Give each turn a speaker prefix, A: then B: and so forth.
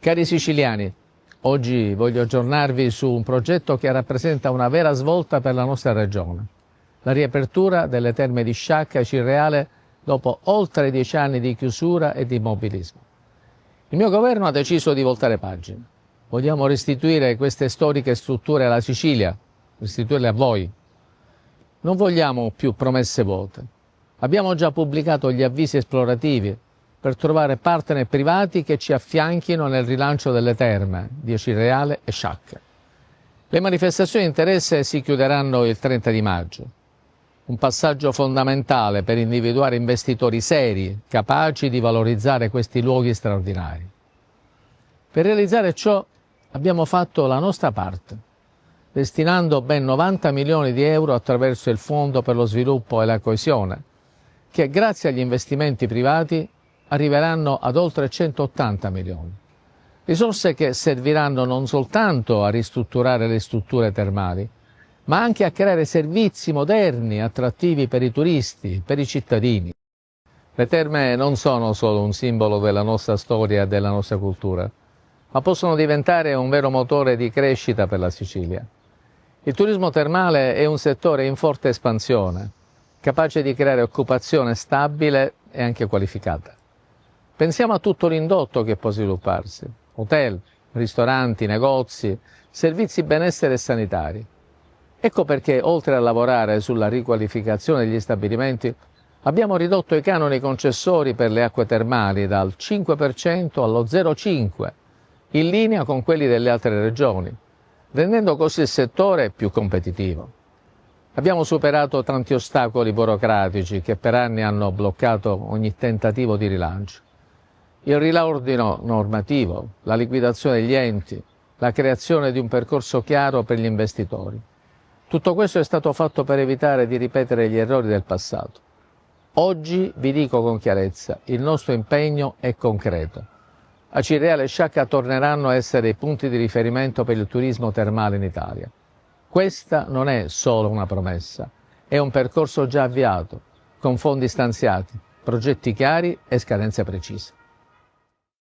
A: Cari siciliani, oggi voglio aggiornarvi su un progetto che rappresenta una vera svolta per la nostra regione. La riapertura delle terme di Sciacca e Cirreale dopo oltre 10 anni di chiusura e di immobilismo. Il mio governo ha deciso di voltare pagina. Vogliamo restituire queste storiche strutture alla Sicilia, restituirle a voi. Non vogliamo più promesse vuote. Abbiamo già pubblicato gli avvisi esplorativi per trovare partner privati che ci affianchino nel rilancio delle terme di Cirreale e Sciacca. Le manifestazioni di interesse si chiuderanno il 30 di maggio. Un passaggio fondamentale per individuare investitori seri, capaci di valorizzare questi luoghi straordinari. Per realizzare ciò abbiamo fatto la nostra parte, destinando ben 90 milioni di euro attraverso il Fondo per lo Sviluppo e la Coesione, che grazie agli investimenti privati arriveranno ad oltre 180 milioni. Risorse che serviranno non soltanto a ristrutturare le strutture termali, ma anche a creare servizi moderni, attrattivi per i turisti, per i cittadini. Le terme non sono solo un simbolo della nostra storia e della nostra cultura, ma possono diventare un vero motore di crescita per la Sicilia. Il turismo termale è un settore in forte espansione, capace di creare occupazione stabile e anche qualificata. Pensiamo a tutto l'indotto che può svilupparsi: hotel, ristoranti, negozi, servizi benessere e sanitari. Ecco perché, oltre a lavorare sulla riqualificazione degli stabilimenti, abbiamo ridotto i canoni concessori per le acque termali dal 5% allo 0,5%, in linea con quelli delle altre regioni, rendendo così il settore più competitivo. Abbiamo superato tanti ostacoli burocratici che per anni hanno bloccato ogni tentativo di rilancio. Il riordino normativo, la liquidazione degli enti, la creazione di un percorso chiaro per gli investitori. Tutto questo è stato fatto per evitare di ripetere gli errori del passato. Oggi vi dico con chiarezza, il nostro impegno è concreto. A Cirreale e Sciacca torneranno a essere i punti di riferimento per il turismo termale in Italia. Questa non è solo una promessa, è un percorso già avviato, con fondi stanziati, progetti chiari e scadenze precise.